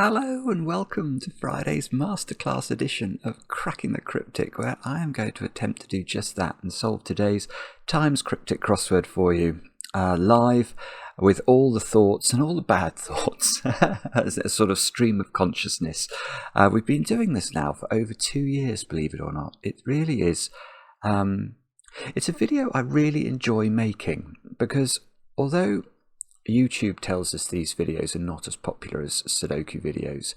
Hello and welcome to Friday's Masterclass edition of Cracking the Cryptic, where I am going to attempt to do just that and solve today's Times Cryptic crossword for you live with all the thoughts and all the bad thoughts as a sort of stream of consciousness. We've been doing this now for over 2 years, believe it or not. It really is. It's a video I really enjoy making because although YouTube tells us these videos are not as popular as Sudoku videos,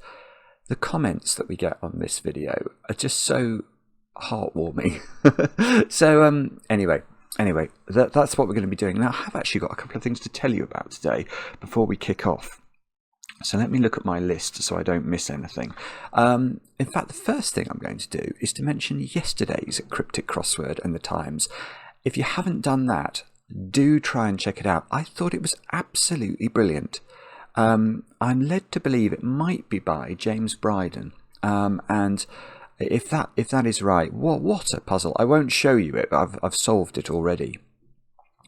the comments that we get on this video are just so heartwarming. So anyway, that's what we're going to be doing. Now, I have actually got a couple of things to tell you about today before we kick off. So let me look at my list so I don't miss anything. In fact, the first thing I'm going to do is to mention yesterday's Cryptic Crossword and the Times. If you haven't done that, do try and check it out. I thought it was absolutely brilliant. I'm led to believe it might be by James Bryden, and if that is right, what a puzzle! I won't show you it, but I've solved it already,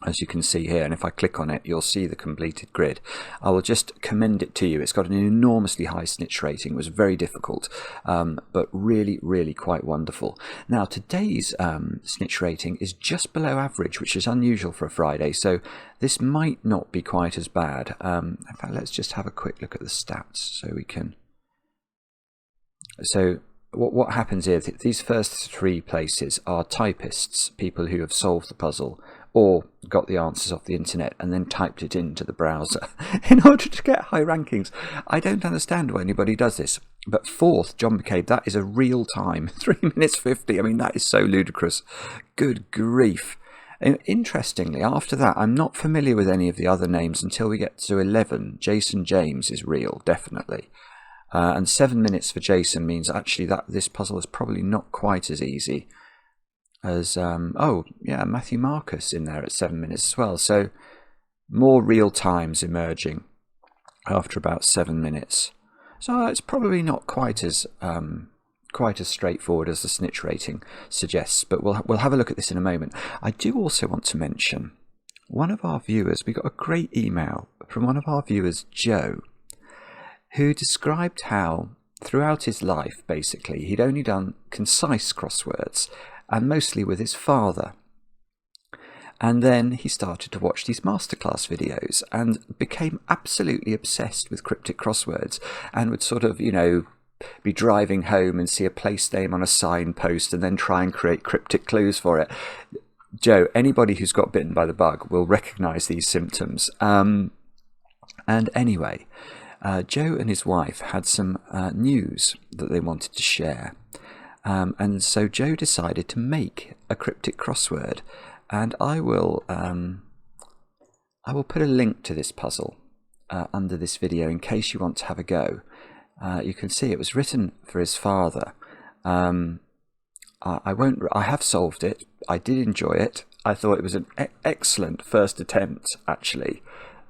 as you can see here, and if I click on it you'll see the completed grid. I will just commend it to you. It's got an enormously high snitch rating. It was very difficult, but really quite wonderful. Now today's snitch rating is just below average, which is unusual for a Friday, so this might not be quite as bad. In fact, let's just have a quick look at the stats so we can... So what happens here, these first 3 places are typists, people who have solved the puzzle or got the answers off the internet and then typed it into the browser in order to get high rankings. I don't understand why anybody does this. But 4th, John McCabe, that is a real time, 3 minutes 50. I mean, that is so ludicrous. Good grief. Interestingly, after that, I'm not familiar with any of the other names until we get to 11. Jason James is real, definitely. And 7 minutes for Jason means actually that this puzzle is probably not quite as easy as oh yeah, Matthew Marcus in there at 7 minutes as well. So more real times emerging after about 7 minutes. So it's probably not quite as straightforward as the snitch rating suggests, but we'll have a look at this in a moment. I do also want to mention one of our viewers. We got a great email from one of our viewers, Joe, who described how throughout his life basically he'd only done concise crosswords, and mostly with his father. And then he started to watch these masterclass videos and became absolutely obsessed with cryptic crosswords, and would sort of, you know, be driving home and see a place name on a signpost and then try and create cryptic clues for it. Joe, anybody who's got bitten by the bug will recognize these symptoms. And anyway, Joe and his wife had some news that they wanted to share. And so Joe decided to make a cryptic crossword, and I will put a link to this puzzle under this video in case you want to have a go. You can see it was written for his father. I have solved it. I did enjoy it. I thought it was an excellent first attempt, actually.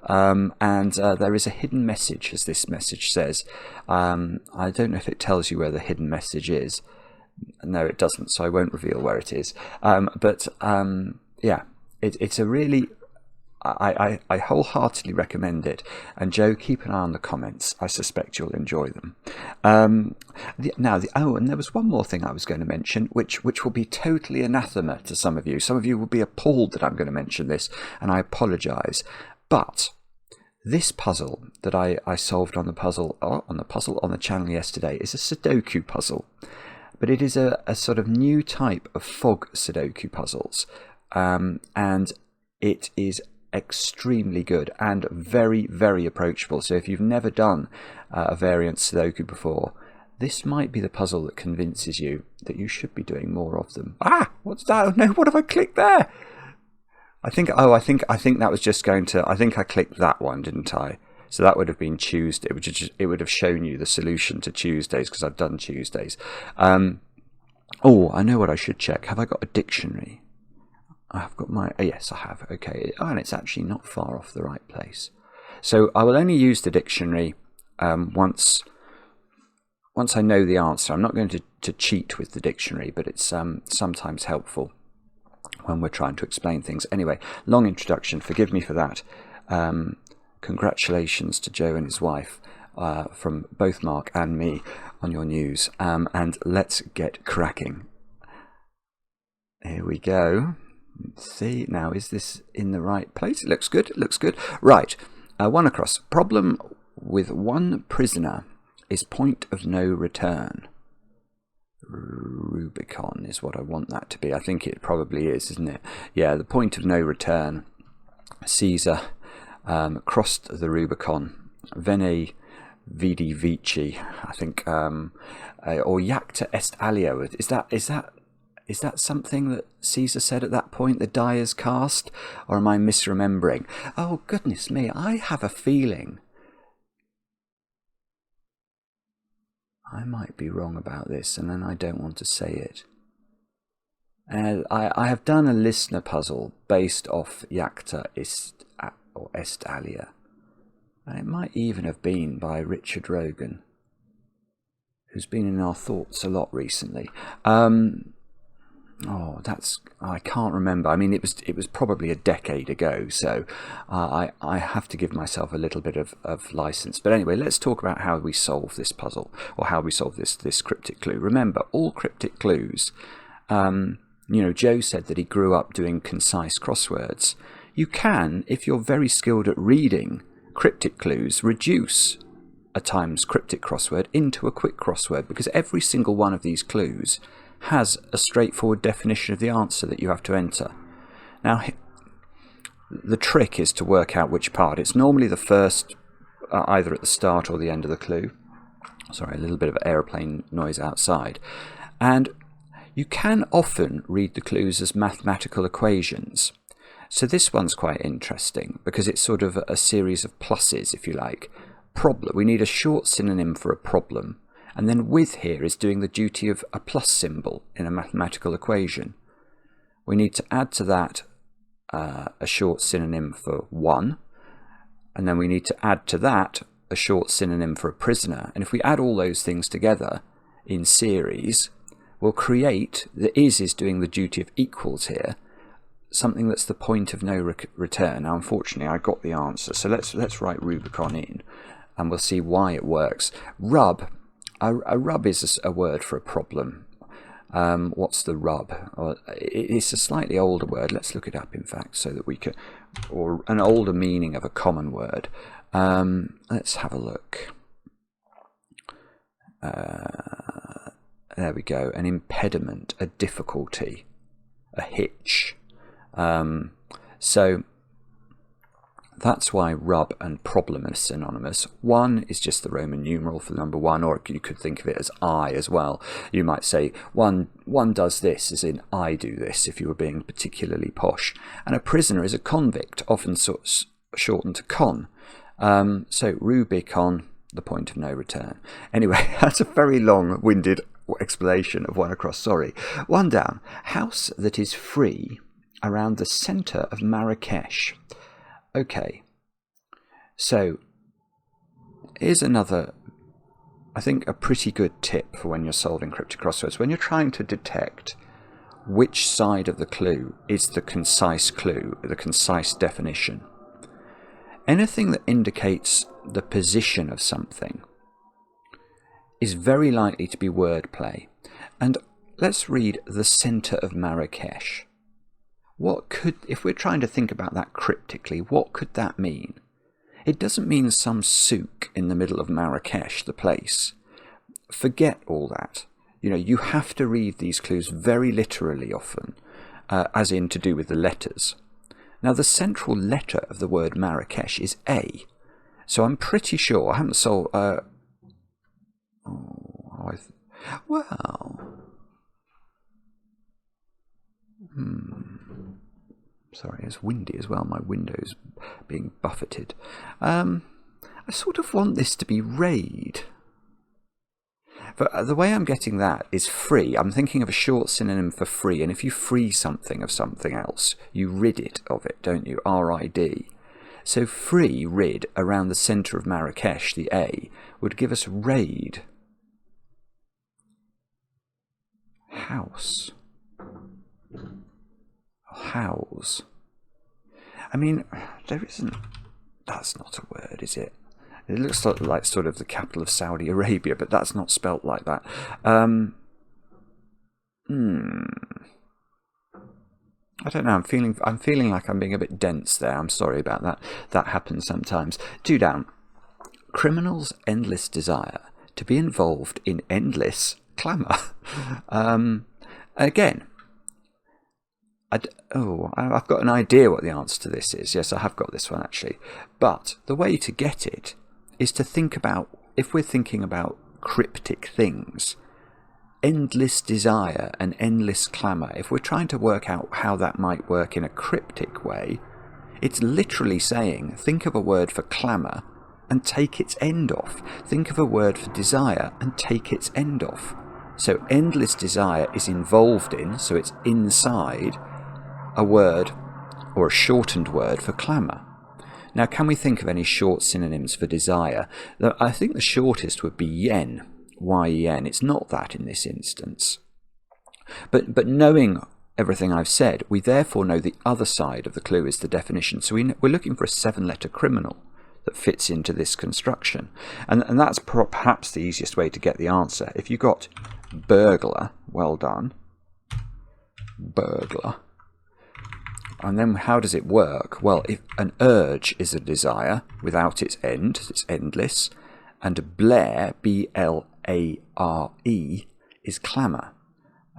And there is a hidden message, as this message says. I don't know if it tells you where the hidden message is. No, it doesn't, so I won't reveal where it is. Yeah, it's a really... I wholeheartedly recommend it. And Joe, keep an eye on the comments. I suspect you'll enjoy them. And there was one more thing I was going to mention, which will be totally anathema to some of you. Some of you will be appalled that I'm going to mention this, and I apologise. But this puzzle that I solved on the channel yesterday is a Sudoku puzzle. But it is a sort of new type of fog Sudoku puzzles, and it is extremely good and very approachable. So if you've never done a variant Sudoku before, this might be the puzzle that convinces you that you should be doing more of them. What's that? Oh no, what have I clicked there? I think that was just going to... I think I clicked that one, didn't I? So that would have been Tuesday. It would have shown you the solution to Tuesdays, because I've done Tuesdays. Oh, I know what I should check. Have I got a dictionary? I've got my... yes, I have. Okay. Oh, and it's actually not far off the right place. So I will only use the dictionary once I know the answer. I'm not going to cheat with the dictionary, but it's sometimes helpful when we're trying to explain things. Anyway, long introduction. Forgive me for that. Congratulations to Joe and his wife from both Mark and me on your news. And let's get cracking. Here we go. Let's see, now is this in the right place? It looks good, it looks good. Right, one across. Problem with one prisoner is point of no return. Rubicon is what I want that to be. I think it probably is, isn't it? Yeah, the point of no return. Caesar crossed the Rubicon. Veni vidi vici, I think, or Jacta est alio. Is that something that Caesar said at that point, the die is cast? Or am I misremembering? Oh, goodness me, I have a feeling I might be wrong about this, and then I don't want to say it. I have done a listener puzzle based off Jacta est alia. And it might even have been by Richard Rogan, who's been in our thoughts a lot recently. I can't remember. I mean, it was probably a decade ago, so I have to give myself a little bit of license. But anyway, let's talk about how we solve this puzzle, or how we solve this cryptic clue. Remember, all cryptic clues, Joe said that he grew up doing concise crosswords. You can, if you're very skilled at reading cryptic clues, reduce a times cryptic crossword into a quick crossword, because every single one of these clues has a straightforward definition of the answer that you have to enter. Now, the trick is to work out which part. It's normally the first, either at the start or the end of the clue. Sorry, a little bit of aeroplane noise outside. And you can often read the clues as mathematical equations. So this one's quite interesting because it's sort of a series of pluses, if you like. Problem. We need a short synonym for a problem. And then with here is doing the duty of a plus symbol in a mathematical equation. We need to add to that a short synonym for one. And then we need to add to that a short synonym for a prisoner. And if we add all those things together in series, we'll create, the is doing the duty of equals here, something that's the point of no return. Now, unfortunately, I got the answer. So let's write Rubicon in, and we'll see why it works. Rub. A rub is a word for a problem. What's the rub? It's a slightly older word. Let's look it up, in fact, so that we can, or an older meaning of a common word. Let's have a look. There we go. An impediment, a difficulty, a hitch. So that's why rub and problem are synonymous. One is just the Roman numeral for the number one, or you could think of it as I as well. You might say one does this, as in I do this, if you were being particularly posh. And a prisoner is a convict, often shortened to con. So Rubicon, the point of no return. Anyway, that's a very long-winded explanation of one across. Sorry. One down. House that is free around the centre of Marrakesh. Okay, so here's another, I think, a pretty good tip for when you're solving cryptic crosswords. When you're trying to detect which side of the clue is the concise clue, the concise definition, anything that indicates the position of something is very likely to be wordplay. And let's read the centre of Marrakesh. What could, if we're trying to think about that cryptically, what could that mean? It doesn't mean some souk in the middle of Marrakesh, the place. Forget all that. You have to read these clues very literally often, as in to do with the letters. Now, the central letter of the word Marrakesh is A. So I'm pretty sure, I haven't solved... Sorry, it's windy as well. My window's being buffeted. I sort of want this to be raid. But the way I'm getting that is free. I'm thinking of a short synonym for free. And if you free something of something else, you rid it of it, don't you? R-I-D. So free, rid, around the centre of Marrakesh, the A, would give us raid. House. House. I mean, there isn't... That's not a word, is it? It looks like sort of the capital of Saudi Arabia, but that's not spelt like that. I don't know. I'm feeling like I'm being a bit dense there. I'm sorry about that. That happens sometimes. 2 down. Criminals' endless desire to be involved in endless clamour. Again, I've got an idea what the answer to this is. Yes, I have got this one actually. But the way to get it is to think about, if we're thinking about cryptic things, endless desire and endless clamour, if we're trying to work out how that might work in a cryptic way, it's literally saying, think of a word for clamour and take its end off. Think of a word for desire and take its end off. So endless desire is involved in, so it's inside a word or a shortened word for clamour. Now, can we think of any short synonyms for desire? I think the shortest would be yen, Y-E-N. It's not that in this instance. But knowing everything I've said, we therefore know the other side of the clue is the definition. So we're looking for a 7-letter criminal that fits into this construction. And that's perhaps the easiest way to get the answer. If you got burglar, well done, burglar. And then how does it work? Well, if an urge is a desire without its end, it's endless, and blare, B-L-A-R-E, is clamour.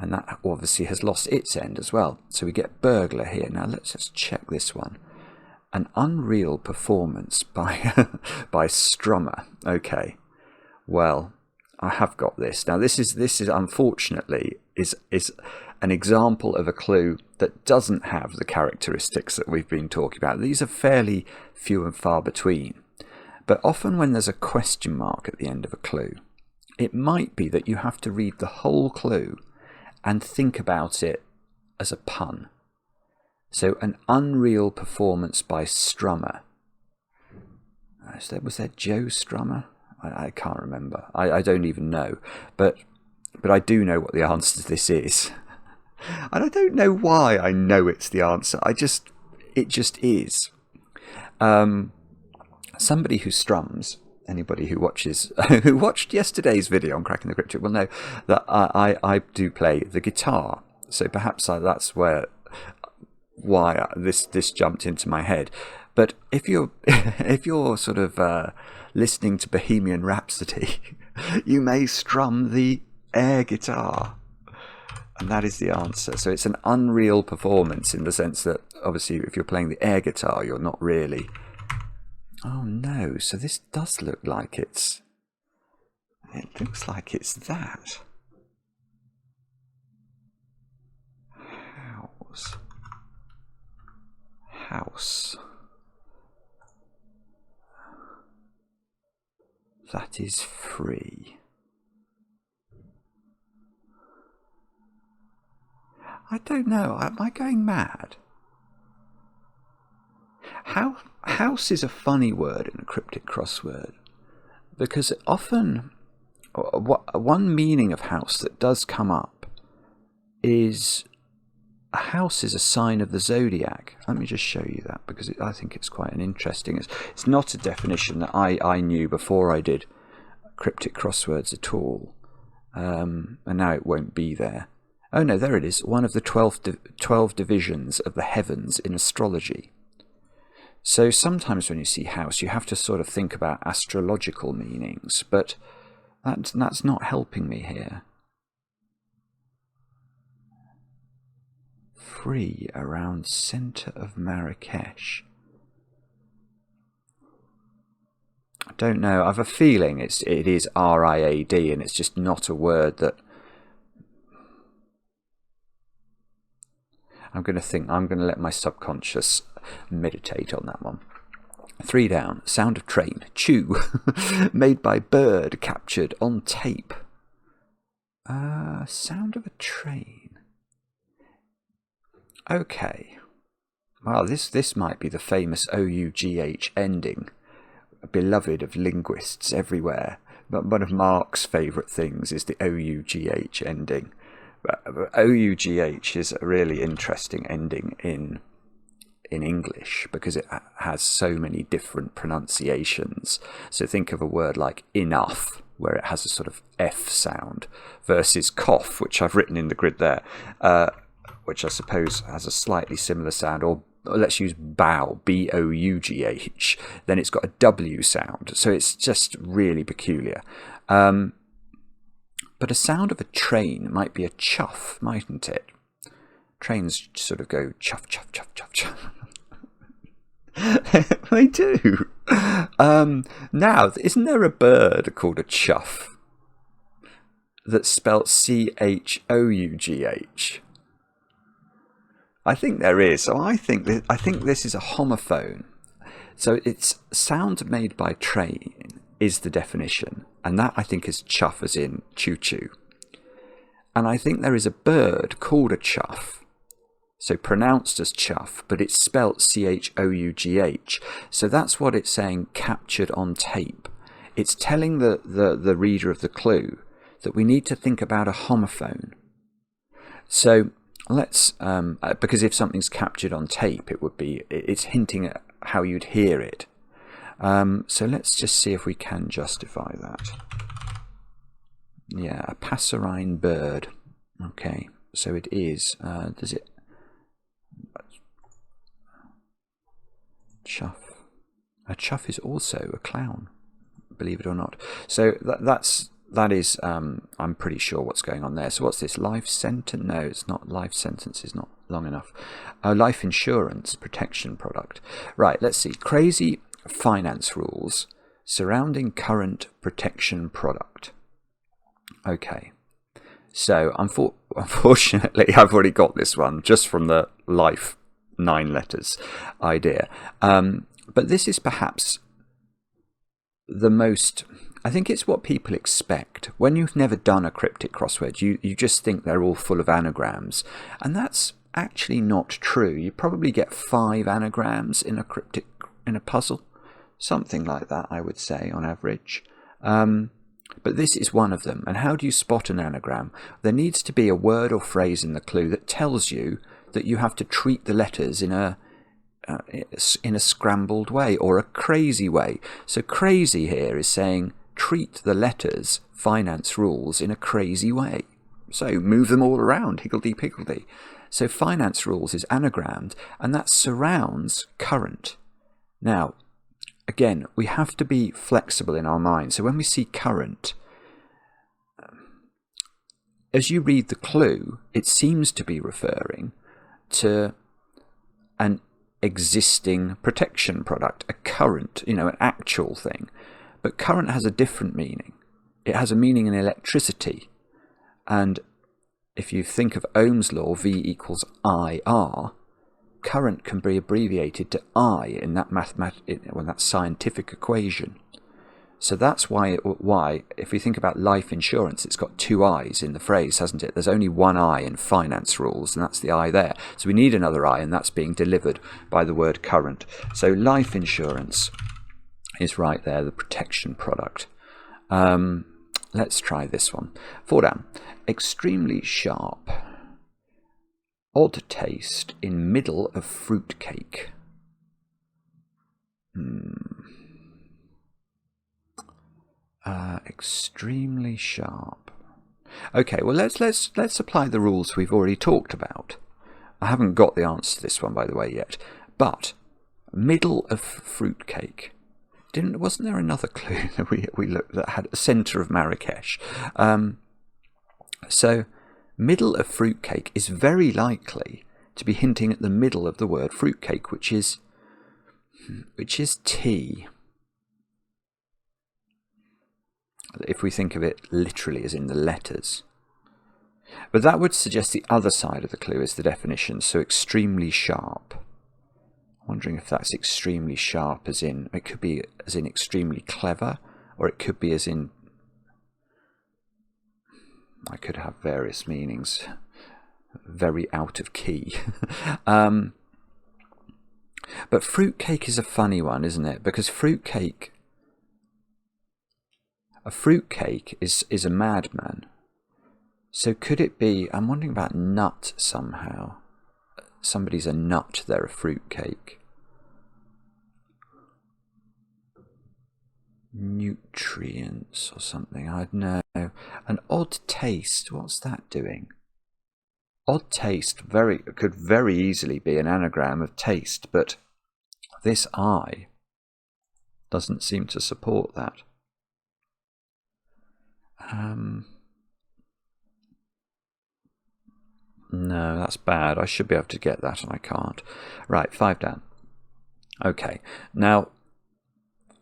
And that obviously has lost its end as well. So we get burglar here. Now let's just check this one. An unreal performance by by Strummer. Okay, well, I have got this. Now this is unfortunately is an example of a clue that doesn't have the characteristics that we've been talking about. These are fairly few and far between. But often when there's a question mark at the end of a clue, it might be that you have to read the whole clue and think about it as a pun. So an unreal performance by Strummer. Was there Joe Strummer? I can't remember. I don't even know. But I do know what the answer to this is. And I don't know why I know it's the answer. It just is. Somebody who strums, anybody who watched yesterday's video on Cracking the Cryptic will know that I do play the guitar. So perhaps that's why this jumped into my head. But if you're sort of listening to Bohemian Rhapsody, you may strum the air guitar. And that is the answer. So it's an unreal performance in the sense that obviously if you're playing the air guitar, you're not really. Oh no, so this does look like it looks like it's that. House. That is free. I don't know. Am I going mad? House is a funny word in a cryptic crossword because often one meaning of house that does come up is a house is a sign of the zodiac. Let me just show you that because I think it's quite an interesting. It's not a definition that I knew before I did cryptic crosswords at all, and now it won't be there. Oh no, there it is. One of the 12 divisions of the heavens in astrology. So sometimes when you see house, you have to sort of think about astrological meanings, but that's not helping me here. Free around centre of Marrakesh. I don't know. I have a feeling it is R-I-A-D, and it's just not a word that I'm going to let my subconscious meditate on that one. 3 down. Sound of train. Chew. Made by bird captured on tape. Sound of a train. Okay. Well, this might be the famous OUGH ending, beloved of linguists everywhere. But one of Mark's favourite things is the OUGH ending. But OUGH is a really interesting ending in English because it has so many different pronunciations. So think of a word like enough, where it has a sort of F sound, versus cough, which I've written in the grid there, which I suppose has a slightly similar sound, or let's use bow, B-O-U-G-H, then it's got a W sound. So it's just really peculiar. But a sound of a train might be a chuff, mightn't it? Trains sort of go chuff, chuff, chuff, chuff, chuff. They do. Now, isn't there a bird called a chuff that's spelt C-H-O-U-G-H? I think there is. So I think this is a homophone. So it's sound made by train is the definition, and that I think is chuff as in choo-choo. And I think there is a bird called a chuff, so pronounced as chuff, but it's spelt C-H-O-U-G-H. So that's what it's saying, captured on tape. It's telling the reader of the clue that we need to think about a homophone. So let's, because if something's captured on tape, it's hinting at how you'd hear it. So let's just see if we can justify that. Yeah, a passerine bird. Okay, so it is, does it, chuff. A chuff is also a clown, believe it or not. So that is, I'm pretty sure what's going on there. So what's this, life sentence? No, it's not. Life sentence is not long enough. Life insurance protection product. Right, let's see. Crazy finance rules surrounding current protection product. Okay, so unfortunately I've already got this one just from the life 9 letters idea, but this is perhaps the most, I think it's what people expect when you've never done a cryptic crossword. You just think they're all full of anagrams, and that's actually not true. You probably get 5 anagrams in a puzzle, something like that, I would say, on average. But this is one of them. And how do you spot an anagram? There needs to be a word or phrase in the clue that tells you that you have to treat the letters in a scrambled way or a crazy way. So crazy here is saying treat the letters, finance rules, in a crazy way. So move them all around, higgledy-piggledy. So finance rules is anagrammed, and that surrounds current. Now, again, we have to be flexible in our mind. So when we see current, as you read the clue, it seems to be referring to an existing protection product, a current, an actual thing. But current has a different meaning. It has a meaning in electricity. And if you think of Ohm's law, V equals IR, current can be abbreviated to I in that that scientific equation. So that's why if we think about life insurance, it's got 2 I's in the phrase, hasn't it? There's only 1 I in finance rules, and that's the I there. So we need another I, and that's being delivered by the word current. So life insurance is right there, the protection product. Let's try this one. 4 down. Extremely sharp. Odd taste in middle of fruit cake. Extremely sharp. Okay, well let's apply the rules we've already talked about. I haven't got the answer to this one, by the way, yet. But middle of fruit cake. Wasn't there another clue that we looked that had a centre of Marrakesh? So middle of fruitcake is very likely to be hinting at the middle of the word fruitcake, which is tea. If we think of it literally as in the letters. But that would suggest the other side of the clue is the definition, so extremely sharp. I'm wondering if that's extremely sharp as in, it could be as in extremely clever, or it could be as in, I could have various meanings, very out of key. But fruitcake is a funny one, isn't it? Because a fruitcake is a madman. So could it be, I'm wondering about nut somehow. somebody's a nut, they're a fruitcake. Nutrients or something, I don't know. An odd taste, what's that doing? Odd taste could very easily be an anagram of taste, but this I doesn't seem to support that. No, that's bad. I should be able to get that and I can't. Right, 5 down. Okay, now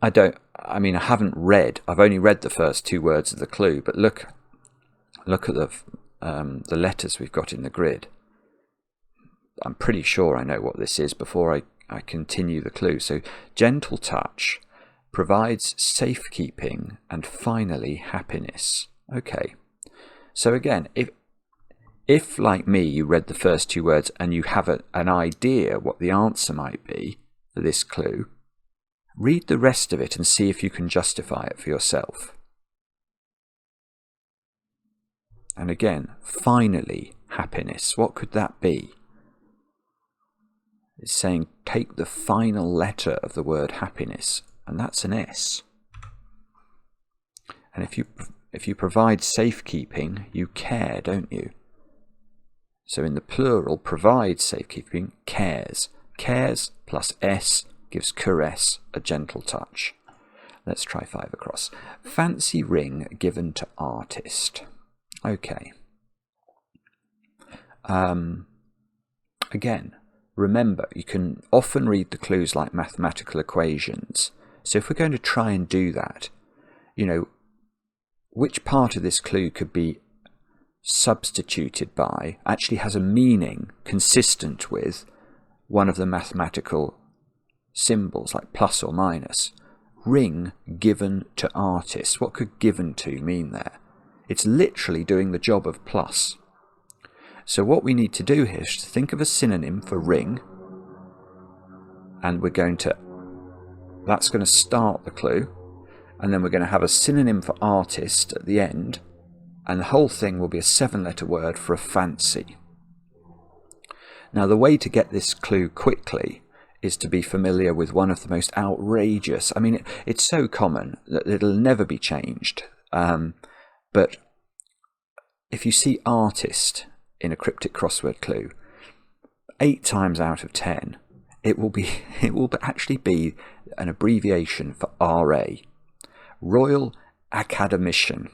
I haven't read, I've only read the first 2 words of the clue, but look at the letters we've got in the grid. I'm pretty sure I know what this is before I continue the clue. So, gentle touch, provides safekeeping, and finally happiness. Okay, so again, if like me you read the first 2 words and you have an idea what the answer might be for this clue, read the rest of it and see if you can justify it for yourself. And again, finally happiness, what could that be? It's saying take the final letter of the word happiness, and that's an S. And if you provide safekeeping, you care, don't you? So in the plural, provides safekeeping, cares. Cares plus S gives caress, a gentle touch. Let's try 5 across. Fancy ring given to artist. Okay. Again, remember, you can often read the clues like mathematical equations. So if we're going to try and do that, which part of this clue could be substituted by, actually has a meaning consistent with one of the mathematical symbols, like plus or minus. Ring given to artist. What could given to mean there? It's literally doing the job of plus. So what we need to do here is to think of a synonym for ring, and that's going to start the clue, and then we're going to have a synonym for artist at the end, and the whole thing will be a 7-letter word for a fancy. Now the way to get this clue quickly is to be familiar with one of the most outrageous, it's so common that it'll never be changed, but if you see artist in a cryptic crossword clue, 8 times out of 10 it will actually be an abbreviation for RA, Royal Academician,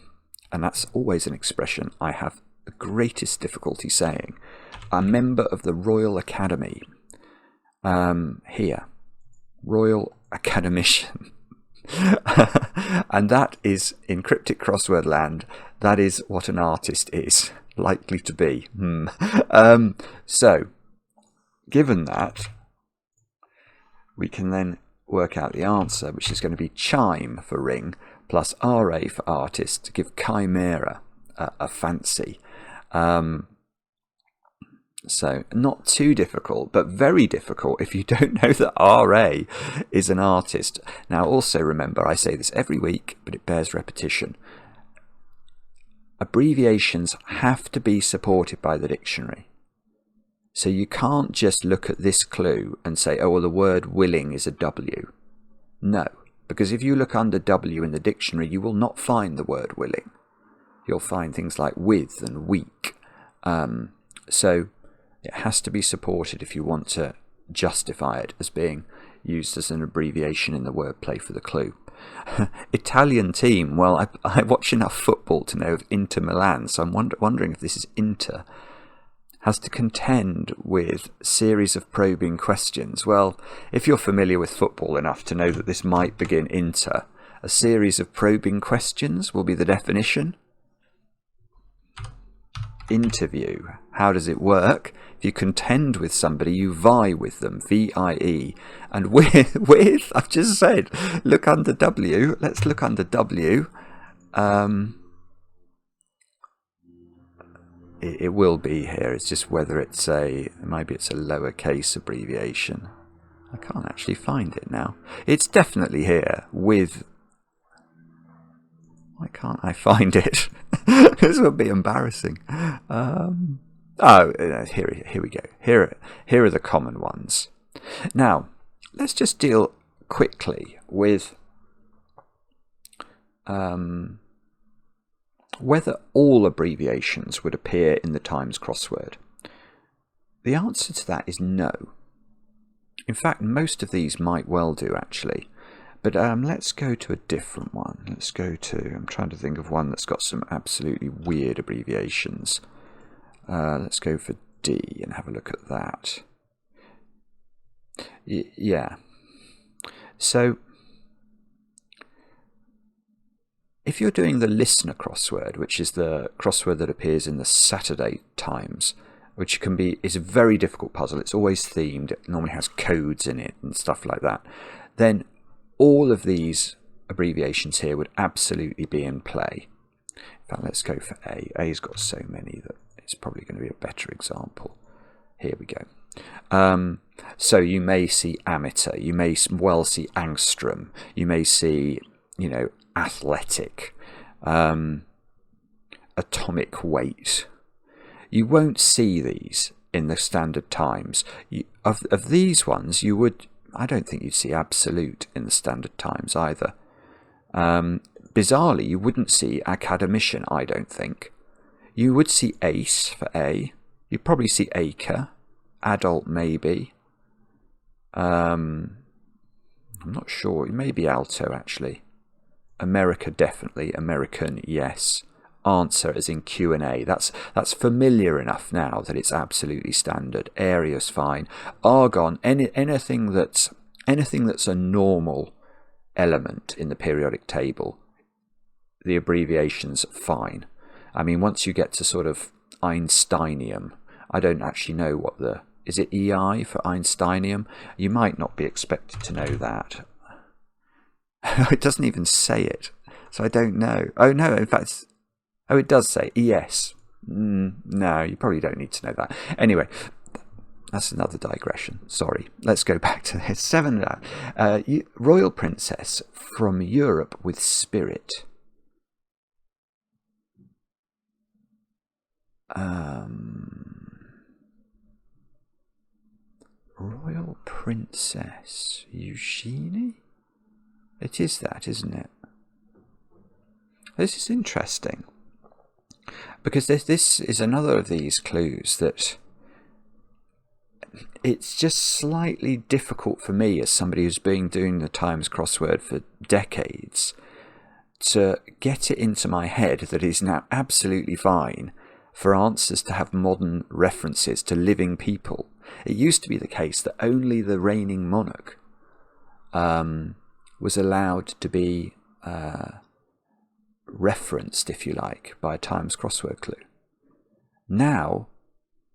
and that's always an expression I have the greatest difficulty saying. A member of the Royal Academy. Here, Royal Academician. And that is, in cryptic crossword land, that is what an artist is likely to be. So, given that, we can then work out the answer, which is going to be chime for ring, plus RA for artist, to give chimera a fancy. So not too difficult, but very difficult if you don't know that RA is an artist. Now also remember, I say this every week, but it bears repetition. Abbreviations have to be supported by the dictionary. So you can't just look at this clue and say, oh, well, the word willing is a W. No, because if you look under W in the dictionary, you will not find the word willing. You'll find things like with and weak. So it has to be supported if you want to justify it as being used as an abbreviation in the wordplay for the clue. Italian team, well, I watch enough football to know of Inter Milan, so I'm wondering if this is Inter. Has to contend with series of probing questions. Well, if you're familiar with football enough to know that this might begin Inter, a series of probing questions will be the definition. Interview. How does it work? If you contend with somebody, you vie with them, VIE. And with I've just said, look under W. Let's look under W. It will be here. It's just whether maybe it's a lowercase abbreviation. I can't actually find it now. It's definitely here with. Why can't I find it? This would be embarrassing. Oh, here we go. Here are the common ones. Now, let's just deal quickly with whether all abbreviations would appear in the Times crossword. The answer to that is no. In fact, most of these might well do, actually. But let's go to a different one. Let's go to, I'm trying to think of one that's got some absolutely weird abbreviations. Let's go for D and have a look at that. Yeah. So, if you're doing the listener crossword, which is the crossword that appears in the Saturday Times, which is a very difficult puzzle, it's always themed, it normally has codes in it and stuff like that, then all of these abbreviations here would absolutely be in play. In fact, let's go for A. A's got so many that it's probably going to be a better example. Here we go. So you may see amateur, you may well see angstrom, you may see, athletic, atomic weight. You won't see these in the Standard Times. Of these ones, I don't think you'd see absolute in the Standard Times either. Bizarrely, you wouldn't see academician, I don't think. You would see ace for A. You'd probably see acre, adult maybe. I'm not sure. Maybe alto, actually. America, definitely. American, yes. Answer as in Q&A. That's familiar enough now that it's absolutely standard. Area's fine. Argon, anything that's a normal element in the periodic table, the abbreviation's fine. I mean, once you get to sort of Einsteinium, I don't actually know is it EI for Einsteinium? You might not be expected to know that. It doesn't even say it, so I don't know. Oh no, in fact, it does say ES. No, you probably don't need to know that. Anyway, that's another digression. Sorry. Let's go back to this. 7. Royal Princess from Europe with spirit. Royal Princess Eugenie? It is that, isn't it? This is interesting, because this is another of these clues that it's just slightly difficult for me, as somebody who's been doing the Times crossword for decades, to get it into my head that it is now absolutely fine for answers to have modern references to living people. It used to be the case that only the reigning monarch was allowed to be referenced, if you like, by a Times crossword clue. Now,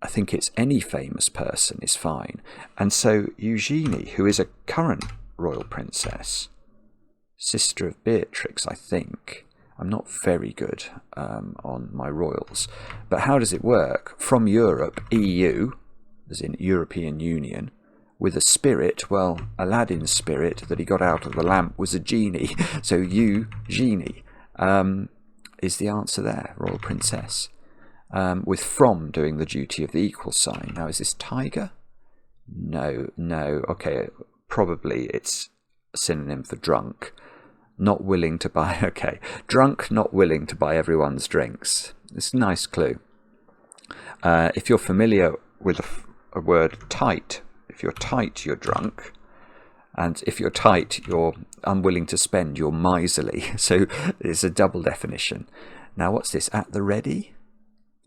I think it's any famous person is fine. And so Eugenie, who is a current royal princess, sister of Beatrix, I think. I'm not very good on my royals. But how does it work? From Europe, EU, as in European Union, with a spirit, well, Aladdin's spirit that he got out of the lamp was a genie. So Eugenie is the answer there, royal princess. With from doing the duty of the equal sign. Now, is this tiger? No. Okay, probably it's a synonym for drunk. Not willing to buy, okay. Drunk, not willing to buy everyone's drinks. It's a nice clue. If you're familiar with a word tight, if you're tight, you're drunk. And if you're tight, you're unwilling to spend, you're miserly. So it's a double definition. Now, what's this? At the ready?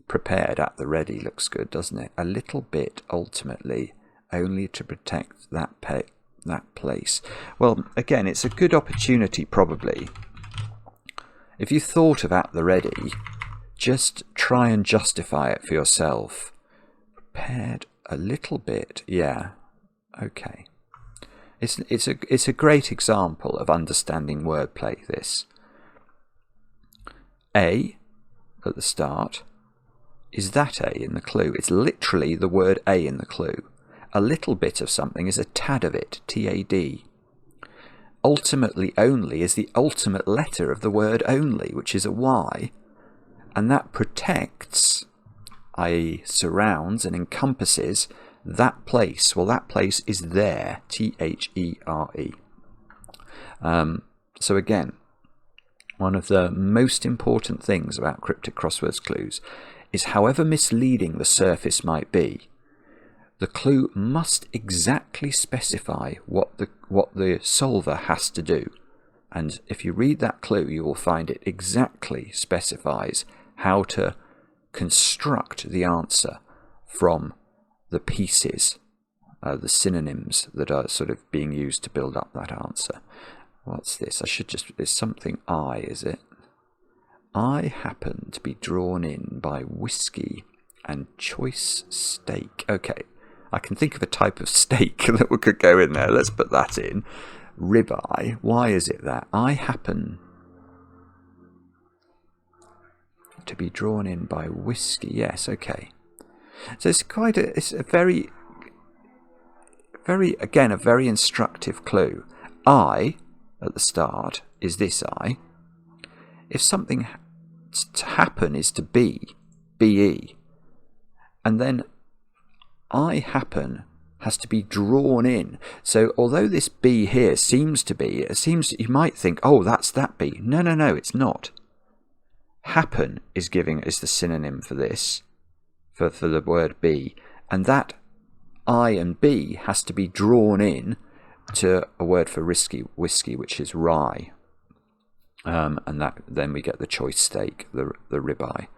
Prepared at the ready looks good, doesn't it? A little bit, ultimately, only to protect that place. Well, again, it's a good opportunity, probably. If you thought of at the ready, just try and justify it for yourself. Prepared a little bit, yeah, okay. It's a great example of understanding wordplay, this. A, at the start, is that A in the clue. It's literally the word A in the clue. A little bit of something is a tad of it, T-A-D. Ultimately only is the ultimate letter of the word only, which is a Y. And that protects, i.e. surrounds and encompasses that place. Well, that place is there, T-H-E-R-E. So again, one of the most important things about cryptic crosswords clues is however misleading the surface might be, the clue must exactly specify what the solver has to do. And if you read that clue, you will find it exactly specifies how to construct the answer from the pieces, the synonyms that are sort of being used to build up that answer. What's this? It's something is it? I happen to be drawn in by whiskey and choice steak. Okay, I can think of a type of steak that could go in there. Let's put that in. Ribeye. Why is it that? I happen to be drawn in by whiskey. Yes, okay. So it's a very, again, a very instructive clue. I, at the start, is this I. If something to happen is to be, be. And then I happen has to be drawn in. So although this be here seems to be, you might think, oh, that's that be. No, it's not. Happen is the synonym for this, for the word be, and that I and be has to be drawn in to a word for whiskey, which is rye, and then we get the choice steak, the ribeye.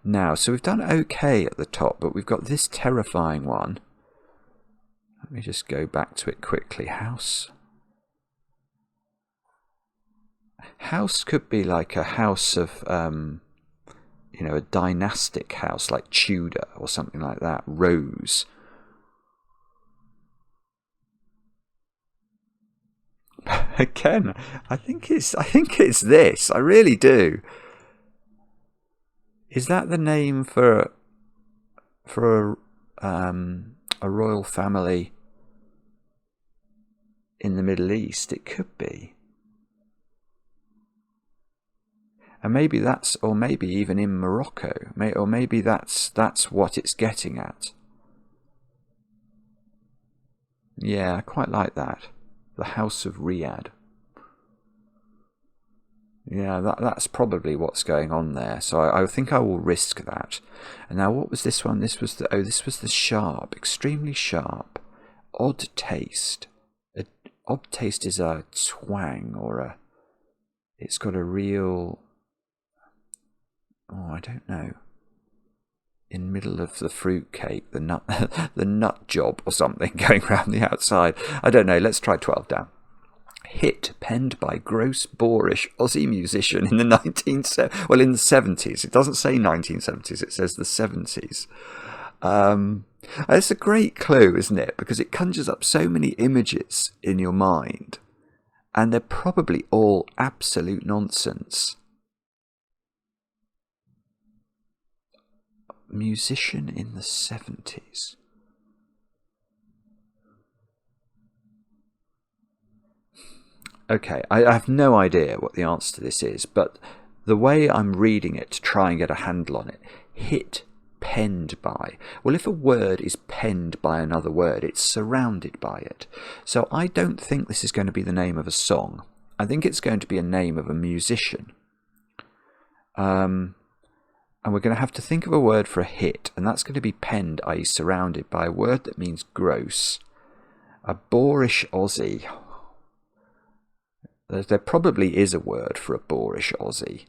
Now, so we've done okay at the top, but we've got this terrifying one. Let me just go back to it quickly. House could be like a house of, a dynastic house like Tudor or something like that. Rose. Again, I think it's this. I really do. Is that the name for a royal family in the Middle East? It could be. And maybe or maybe even in Morocco, or maybe that's what it's getting at. Yeah, I quite like that. The House of Riyadh. Yeah, that's probably what's going on there. So I think I will risk that. And now, what was this one? This was the sharp, extremely sharp, odd taste. Odd taste is a twang or it's got a real. Oh, I don't know. In middle of the fruit cake, the nut job or something going around the outside. I don't know. Let's try 12 down. Hit penned by gross boorish Aussie musician in the 70s. It doesn't say 1970s. It says the 70s. It's a great clue, isn't it? Because it conjures up so many images in your mind, and they're probably all absolute nonsense. Musician in the 70s. Okay, I have no idea what the answer to this is, but the way I'm reading it to try and get a handle on it, hit penned by. Well, if a word is penned by another word, it's surrounded by it. So I don't think this is going to be the name of a song. I think it's going to be a name of a musician. And we're going to have to think of a word for a hit, and that's going to be penned, i.e. surrounded by a word that means gross. A boorish Aussie. There probably is a word for a boorish Aussie.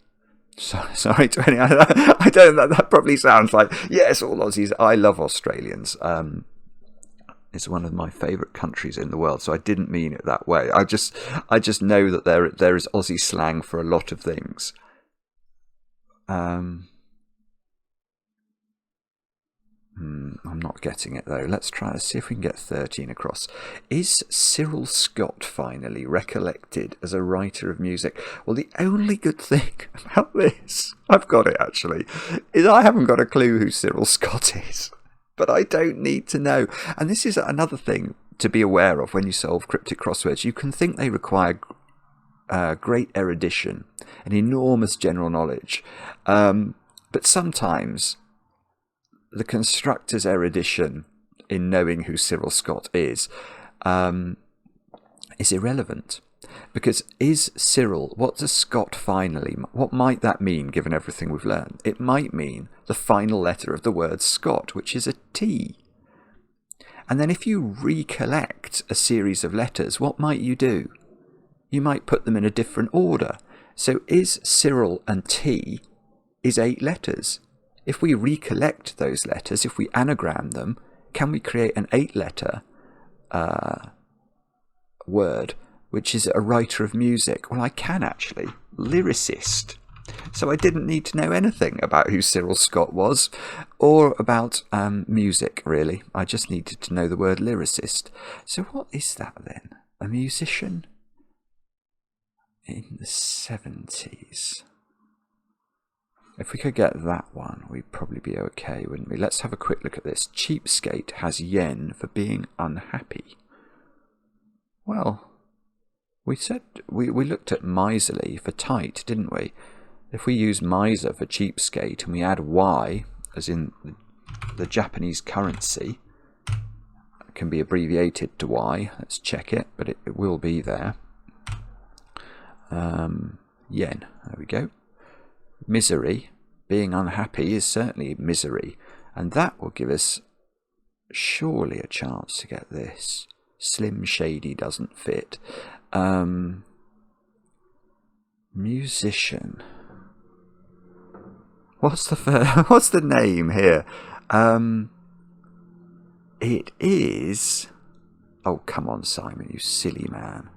Sorry to any. I don't. That probably sounds like yes, all Aussies. I love Australians. It's one of my favourite countries in the world. So I didn't mean it that way. I just know that there is Aussie slang for a lot of things. I'm not getting it though. Let's see if we can get 13 across. Is Cyril Scott finally recollected as a writer of music? Well, the only good thing about this, I've got it actually, is I haven't got a clue who Cyril Scott is. But I don't need to know. And this is another thing to be aware of when you solve cryptic crosswords. You can think they require great erudition and enormous general knowledge. But sometimes the constructor's erudition in knowing who Cyril Scott is irrelevant. Because is Cyril, what does Scott finally, what might that mean given everything we've learned? It might mean the final letter of the word Scott, which is a T. And then if you recollect a series of letters, what might you do? You might put them in a different order. So is Cyril and T is 8 letters. If we recollect those letters, if we anagram them, can we create an 8-letter word, which is a writer of music? Well, I can actually. Lyricist. So I didn't need to know anything about who Cyril Scott was, or about music, really. I just needed to know the word lyricist. So what is that then? A musician? In the 70s. If we could get that one, we'd probably be okay, wouldn't we? Let's have a quick look at this. Cheapskate has yen for being unhappy. Well, we said we looked at miserly for tight, didn't we? If we use miser for cheapskate and we add y, as in the Japanese currency, it can be abbreviated to y. Let's check it, but it will be there. Yen, there we go. Misery, being unhappy, is certainly misery, and that will give us surely a chance to get this. Slim Shady doesn't fit. Musician. What's the name here? It is. Oh, come on, Simon, you silly man.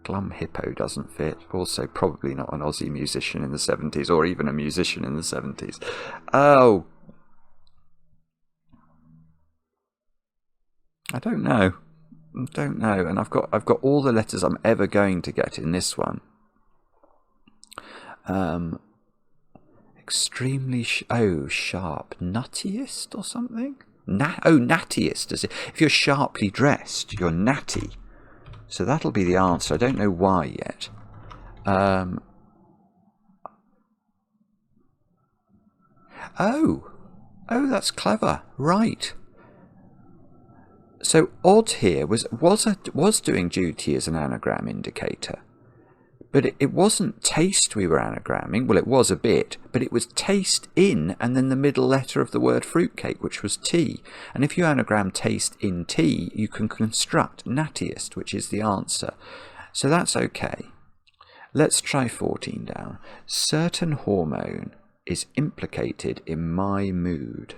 Glum Hippo doesn't fit. Also, probably not an Aussie musician in the 70s, or even a musician in the 70s. Oh, I don't know. And I've got all the letters I'm ever going to get in this one. Extremely sharp, nuttiest or something. Nattiest. If you're sharply dressed, you're natty. So that'll be the answer. I don't know why yet. Oh, that's clever. Right. So odd here was doing duty as an anagram indicator, but it wasn't taste we were anagramming. Well, it was a bit, but it was taste in and then the middle letter of the word fruitcake, which was T. And if you anagram taste in T, you can construct nattiest, which is the answer. So that's okay. Let's try 14 down. Certain hormone is implicated in my mood.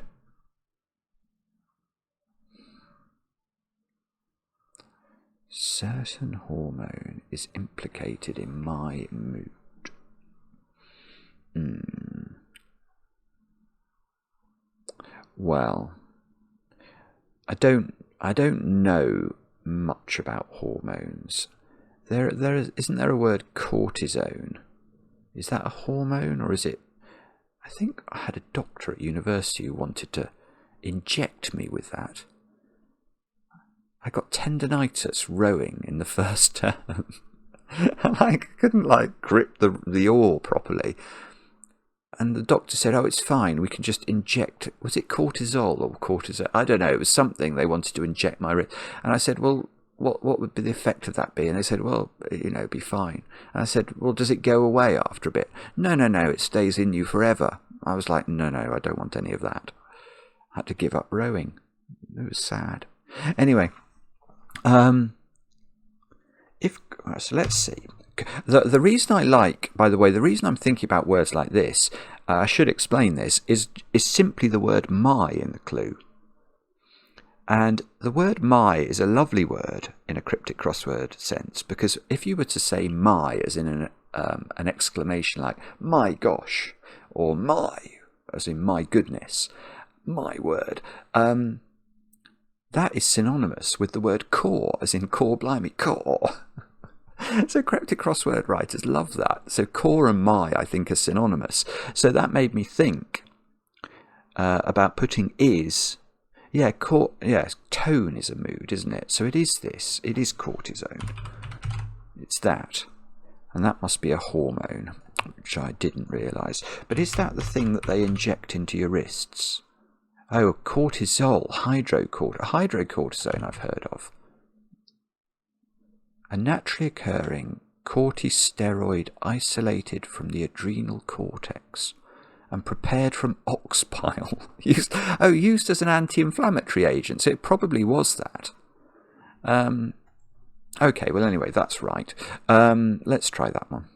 Certain hormone is implicated in my mood. Well, I don't know much about hormones. Isn't there a word cortisone? Is that a hormone, or is it? I think I had a doctor at university who wanted to inject me with that. I got tendinitis rowing in the first term. And I couldn't grip the oar properly. And the doctor said, "Oh, it's fine. We can just inject." Was it cortisol or cortisone? I don't know. It was something they wanted to inject my wrist. And I said, "Well, what would the effect of that be?" And they said, "Well, it'd be fine." And I said, "Well, does it go away after a bit?" No, it stays in you forever. I was like, no, I don't want any of that. I had to give up rowing. It was sad. Anyway. So let's see. The reason I by the way, the reason I'm thinking about words like this, I should explain this, is simply the word my in the clue. And the word my is a lovely word in a cryptic crossword sense, because if you were to say my as in an exclamation like my gosh, or my as in my goodness, my word, that is synonymous with the word core, as in core blimey, core. So cryptic crossword writers love that. So core and my, I think, are synonymous. So that made me think about putting is. Yeah, tone is a mood, isn't it? So it is this. It is cortisone. It's that. And that must be a hormone. which I didn't realise. But is that the thing that they inject into your wrists? Oh, cortisol, hydrocortisone I've heard of. A naturally occurring corticosteroid isolated from the adrenal cortex and prepared from ox bile. used as an anti-inflammatory agent, so it probably was that. Okay, well anyway, that's right. Let's try that one.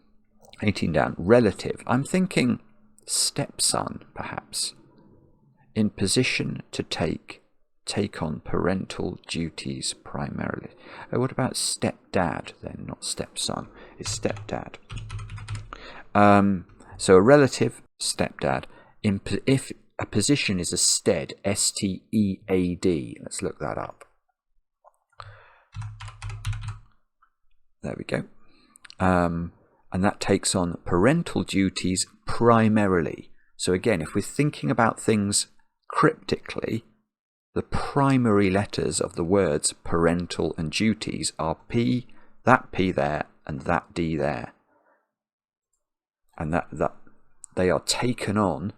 18 down. Relative. I'm thinking stepson, perhaps. In position to take on parental duties primarily. Oh, what about stepdad then? Not stepson. It's stepdad. So a relative, stepdad. If a position is a stead, S-T-E-A-D. Let's look that up. There we go. And that takes on parental duties primarily. So again, if we're thinking about things cryptically, the primary letters of the words parental and duties are P, that P there, and that D there. And that they are taken on,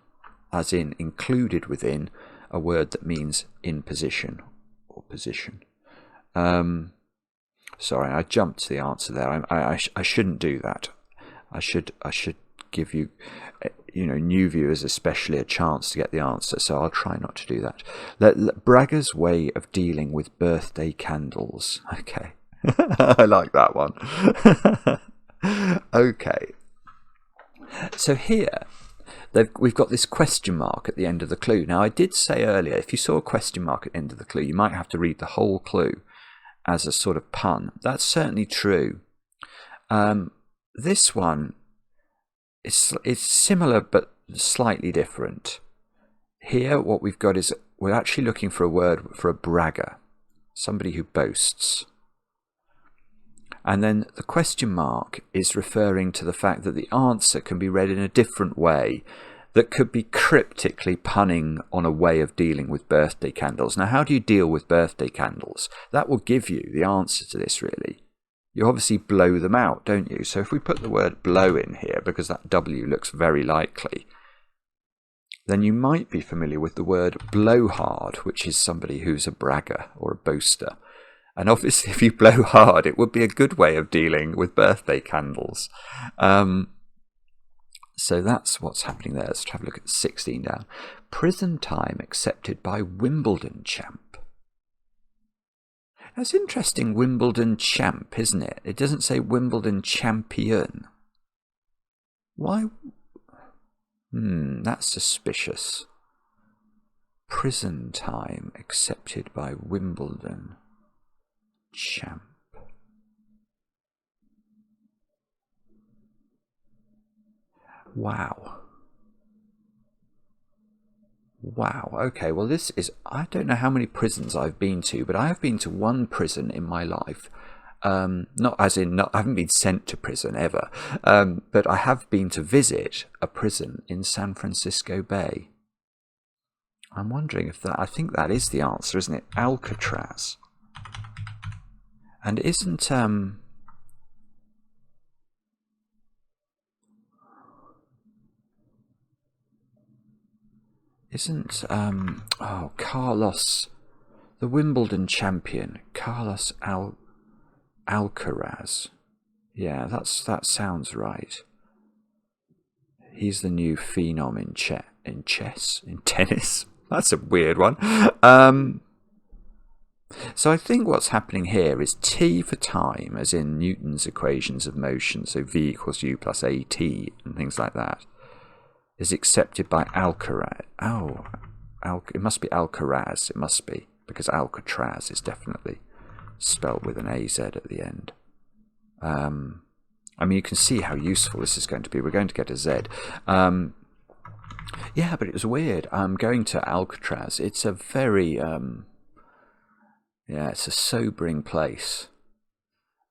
as in included within, a word that means in position or position. Sorry, I jumped to the answer there. I shouldn't do that. I should give you, new viewers especially a chance to get the answer. So I'll try not to do that. Bragger's way of dealing with birthday candles. Okay, I like that one. Okay, so here we've got this question mark at the end of the clue. Now I did say earlier, if you saw a question mark at the end of the clue, you might have to read the whole clue as a sort of pun. That's certainly true. This one it's similar but slightly different. Here what we've got is we're actually looking for a word for a bragger, somebody who boasts. And then the question mark is referring to the fact that the answer can be read in a different way that could be cryptically punning on a way of dealing with birthday candles. Now, how do you deal with birthday candles? That will give you the answer to this, really. You obviously blow them out, don't you? So if we put the word blow in here, because that W looks very likely, then you might be familiar with the word blowhard, which is somebody who's a bragger or a boaster. And obviously, if you blow hard, it would be a good way of dealing with birthday candles. So that's what's happening there. Let's have a look at 16 down. Prison time accepted by Wimbledon champ. That's interesting, Wimbledon champ, isn't it? It doesn't say Wimbledon champion. Why? That's suspicious. Prison time accepted by Wimbledon champ. Wow. Okay, well this is, I don't know how many prisons I've been to, but I have been to one prison in my life. I haven't been sent to prison ever, but I have been to visit a prison in San Francisco Bay. I'm wondering if I think that is the answer, isn't it? Alcatraz. And isn't Carlos, the Wimbledon champion, Carlos Alcaraz. Yeah, that sounds right. He's the new phenom in tennis. That's a weird one. So I think what's happening here is T for time, as in Newton's equations of motion, so V equals U plus AT and things like that, is accepted by Alcaraz. It must be Alcaraz. It must be, because Alcatraz is definitely spelled with an AZ at the end. I mean, you can see how useful this is going to be. We're going to get a Z. Yeah, but it was weird. Going to Alcatraz. It's a very it's a sobering place.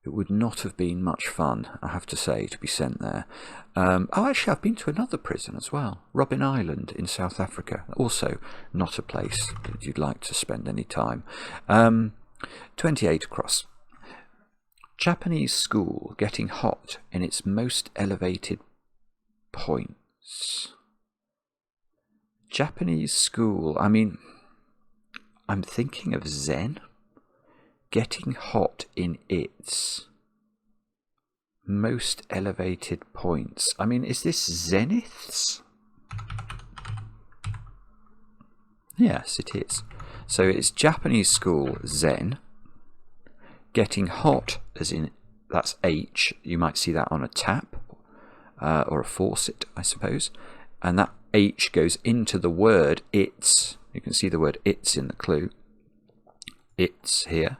It would not have been much fun, I have to say, to be sent there. Actually, I've been to another prison as well, Robben Island in South Africa. Also, not a place that you'd like to spend any time. 28 across. Japanese school getting hot in its most elevated points. Japanese school. I mean, I'm thinking of Zen. Getting hot in its most elevated points. I mean, is this zeniths? Yes, it is. So it's Japanese school Zen. Getting hot, as in, that's H. You might see that on a tap or a faucet, I suppose. And that H goes into the word it's. You can see the word it's in the clue. It's here.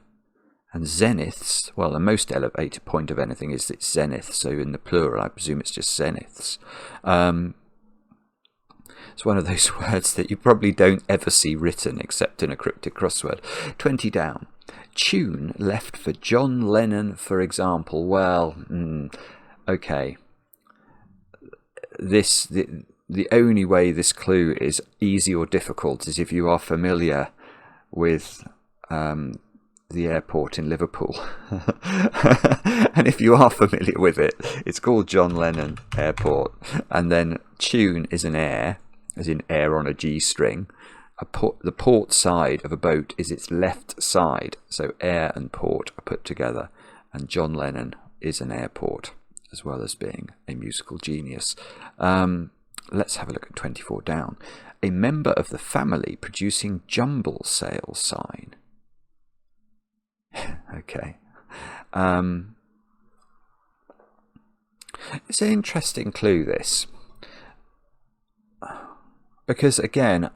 And zeniths, well, the most elevated point of anything is its zenith. So in the plural, I presume it's just zeniths. It's one of those words that you probably don't ever see written except in a cryptic crossword. 20 down. Tune left for John Lennon, for example. Well, okay. The only way this clue is easy or difficult is if you are familiar with the airport in Liverpool. And if you are familiar with it, it's called John Lennon Airport. And then tune is an air, as in air on a G string. The port side of a boat is its left side. So air and port are put together. And John Lennon is an airport, as well as being a musical genius. Let's have a look at 24 down. A member of the family producing jumble sale sign. Okay. It's an interesting clue, this. Because, again,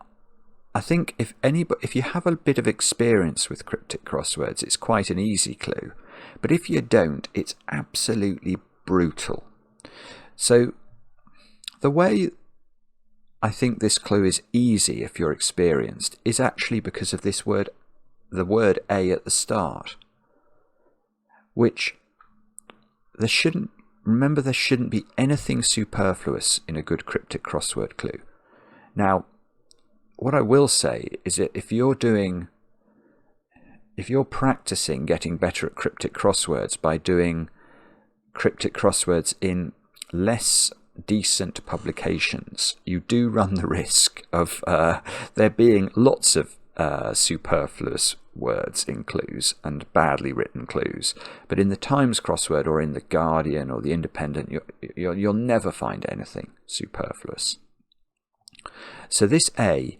I think if you have a bit of experience with cryptic crosswords, it's quite an easy clue. But if you don't, it's absolutely brutal. So the way I think this clue is easy if you're experienced is actually because of this word, the word A at the start, which there shouldn't be anything superfluous in a good cryptic crossword clue. Now, what I will say is that if you're practicing getting better at cryptic crosswords by doing cryptic crosswords in less decent publications, you do run the risk of there being lots of superfluous words in clues and badly written clues. But in the Times crossword or in the Guardian or the Independent, you'll never find anything superfluous. So this A,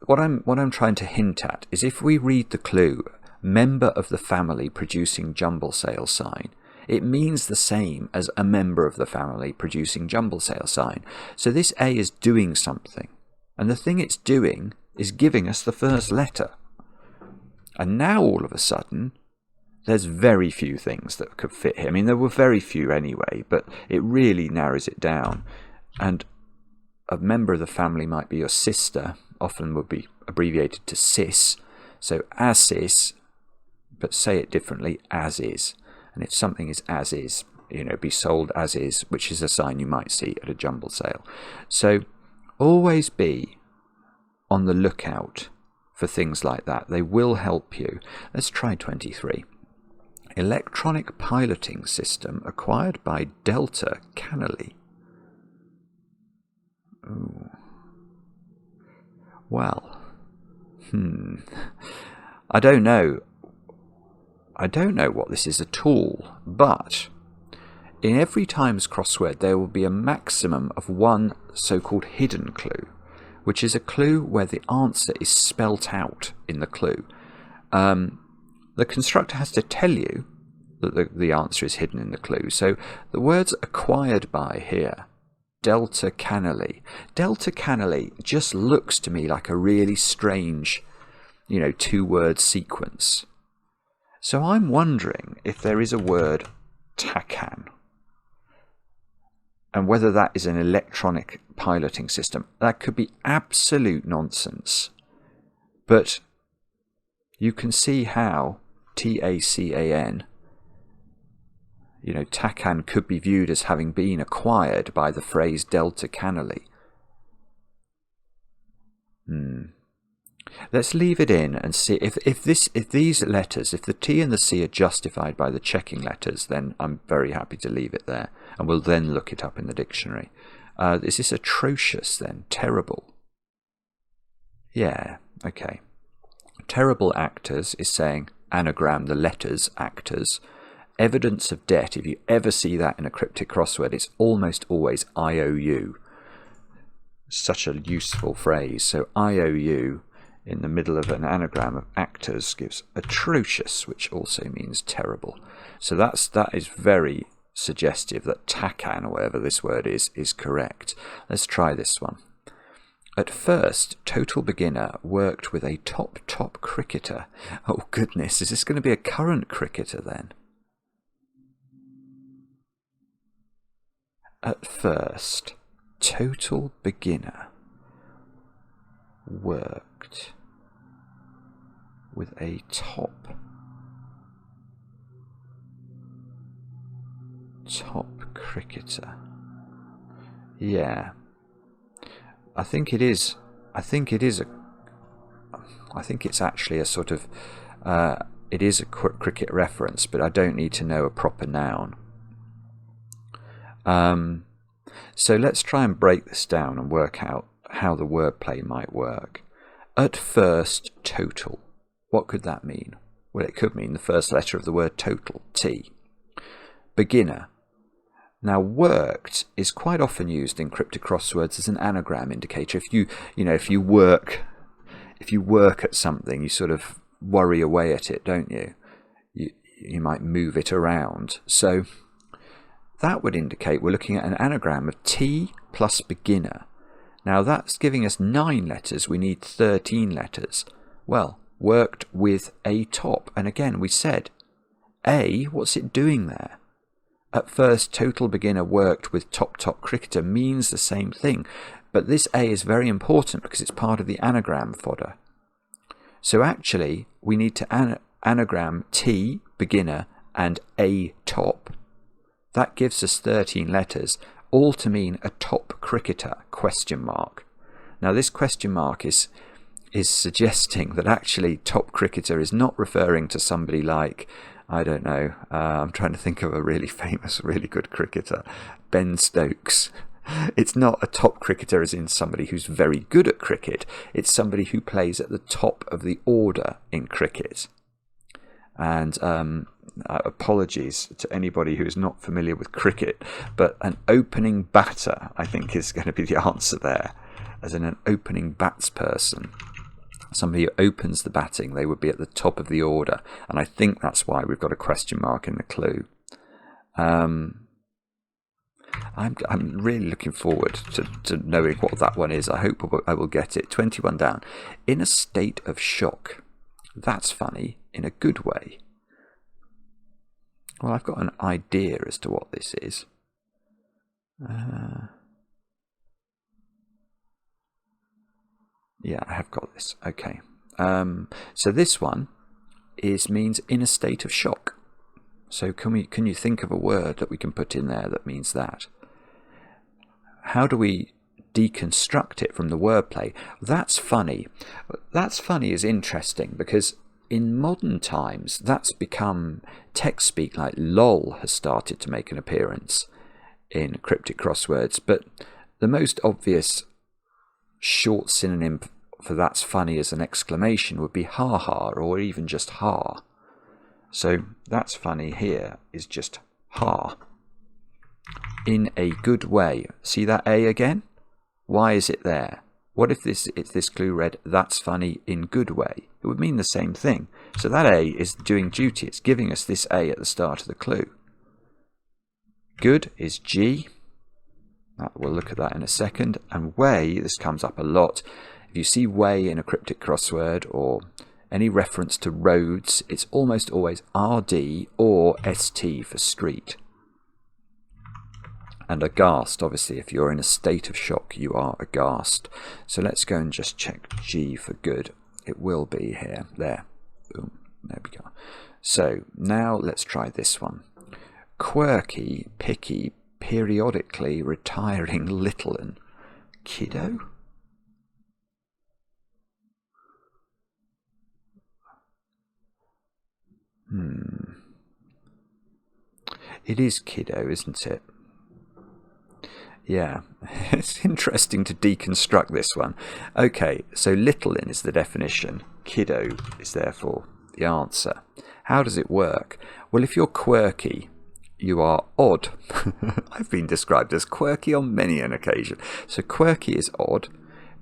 what I'm trying to hint at is if we read the clue, member of the family producing jumble sale sign, it means the same as a member of the family producing jumble sale sign. So this A is doing something. And the thing it's doing is giving us the first letter. And now all of a sudden, there's very few things that could fit here. I mean, there were very few anyway, but it really narrows it down. And a member of the family might be your sister, often would be abbreviated to sis. So as is, but say it differently, as is. And if something is as is, be sold as is, which is a sign you might see at a jumble sale. So always be on the lookout for things like that. They will help you. Let's try 23. Electronic piloting system acquired by Delta Cannily. Ooh. Well, I don't know what this is at all, but in every Times crossword there will be a maximum of one so-called hidden clue, which is a clue where the answer is spelt out in the clue. The constructor has to tell you that the answer is hidden in the clue. So the words acquired by here, Delta Cannily. Delta Cannily just looks to me like a really strange, two-word sequence. So I'm wondering if there is a word tacan, and whether that is an electronic piloting system. That could be absolute nonsense. But you can see how TACAN, tacan could be viewed as having been acquired by the phrase Delta Cannily. Let's leave it in and see if these letters, if the T and the C are justified by the checking letters, then I'm very happy to leave it there, and we'll then look it up in the dictionary. Is this atrocious then? Terrible? Yeah, okay. Terrible actors is saying anagram the letters actors. Evidence of debt, if you ever see that in a cryptic crossword, it's almost always IOU. Such a useful phrase. So IOU in the middle of an anagram of actors gives atrocious, which also means terrible. So that is very suggestive that takan, or whatever this word is correct. Let's try this one. At first, total beginner worked with a top cricketer. Oh goodness, is this going to be a current cricketer then? At first, total beginner worked with a top cricketer. Yeah. I think it's actually a sort of it is a cricket reference, but I don't need to know a proper noun. So let's try and break this down and work out how the wordplay might work. At first, total. What could that mean? Well, it could mean the first letter of the word total, T. Beginner. Now, worked is quite often used in cryptic crosswords as an anagram indicator. If you work at something, you sort of worry away at it, don't you? You might move it around. So that would indicate we're looking at an anagram of T plus beginner. Now that's giving us 9 letters. We need 13 letters. Well, worked with a top. And again, we said, A, what's it doing there? At first, total beginner worked with top cricketer means the same thing. But this A is very important because it's part of the anagram fodder. So actually, we need to anagram T, beginner, and A, top. That gives us 13 letters, all to mean a top cricketer, question mark. Now this question mark is suggesting that actually top cricketer is not referring to somebody like, I don't know, I'm trying to think of a really famous, really good cricketer, Ben Stokes. It's not a top cricketer as in somebody who's very good at cricket. It's somebody who plays at the top of the order in cricket. And apologies to anybody who is not familiar with cricket, but an opening batter, I think, is going to be the answer there. As in an opening batsperson. Somebody who opens the batting, they would be at the top of the order. And I think that's why we've got a question mark in the clue. I'm really looking forward to knowing what that one is. I hope I will get it. 21 down. In a state of shock. That's funny in a good way. Well, I've got an idea as to what this is. Yeah, I have got this. Okay. So this one means in a state of shock. So can you think of a word that we can put in there that means that? How do we deconstruct it from the wordplay? That's funny. That's funny is interesting because in modern times that's become text speak, like lol has started to make an appearance in cryptic crosswords, but the most obvious short synonym for that's funny as an exclamation would be ha ha, or even just ha. So that's funny here is just ha. In a good way. See that A again? Why is it there? What if this clue read that's funny in good way? It would mean the same thing. So that A is doing duty. It's giving us this A at the start of the clue. Good is G. We'll look at that in a second. And way, this comes up a lot. If you see way in a cryptic crossword or any reference to roads, it's almost always RD or ST for street. And aghast, obviously, if you're in a state of shock, you are aghast. So let's go and just check G for good. It will be here. There. Boom. There we go. So now let's try this one. Quirky, picky, periodically retiring little and kiddo. It is kiddo, isn't it? Yeah, it's interesting to deconstruct this one. Okay, so little in is the definition. Kiddo is therefore the answer. How does it work? Well, if you're quirky, you are odd. I've been described as quirky on many an occasion. So quirky is odd.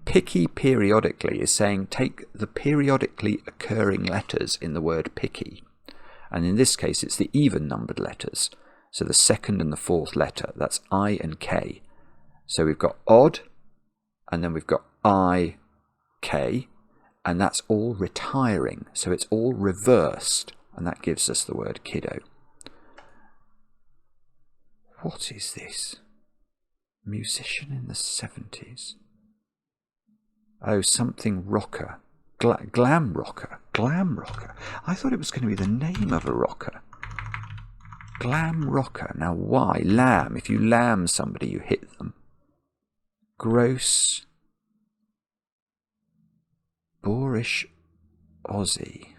Picky periodically is saying take the periodically occurring letters in the word picky. And in this case, it's the even numbered letters. So the second and the fourth letter, that's I and K. So we've got odd, and then we've got I, K, and that's all retiring. So it's all reversed, and that gives us the word kiddo. What is this? Musician in the 70s. Oh, something rocker. Glam rocker. Glam rocker. I thought it was going to be the name of a rocker. Glam rocker. Now why? Lamb. If you lamb somebody, you hit them. Gross. Boorish Aussie.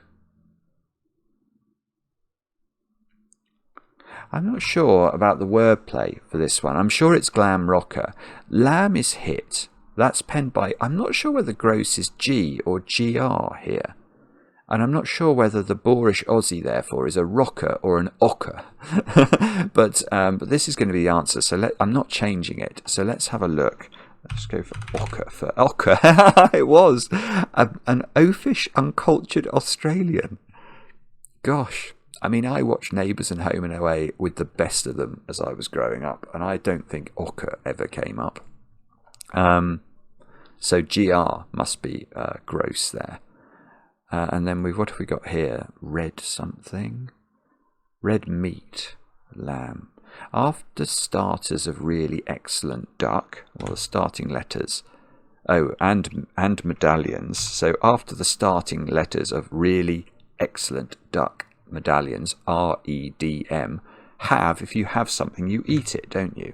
I'm not sure about the wordplay for this one. I'm sure it's glam rocker. Lamb is hit. That's penned by... I'm not sure whether gross is G or GR here. And I'm not sure whether the boorish Aussie, therefore, is a rocker or an ocker. but this is going to be the answer. So I'm not changing it. So let's have a look. Let's go for ocker. For ocker. It was an oafish, uncultured Australian. Gosh. I mean, I watched Neighbours and Home and Away with the best of them as I was growing up. And I don't think ocker ever came up. So GR must be gross there. And then what have we got here? Red something. Red meat. Lamb. After starters of really excellent duck, well, the starting letters. Oh, and medallions. So after the starting letters of really excellent duck medallions, REDM, if you have something, you eat it, don't you?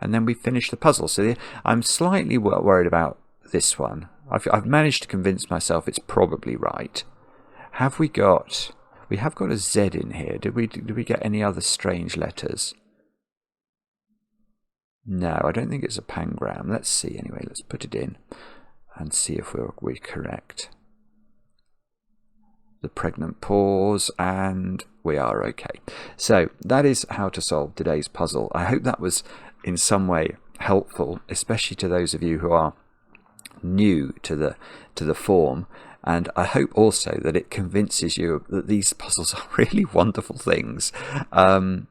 And then we finish the puzzle. So I'm slightly worried about this one. I've managed to convince myself it's probably right. Have we got... We have got a Z in here. Did we get any other strange letters? No, I don't think it's a pangram. Let's see anyway. Let's put it in and see if we're correct. The pregnant pause, and we are okay. So that is how to solve today's puzzle. I hope that was in some way helpful, especially to those of you who are new to the form. And I hope also that it convinces you that these puzzles are really wonderful things. And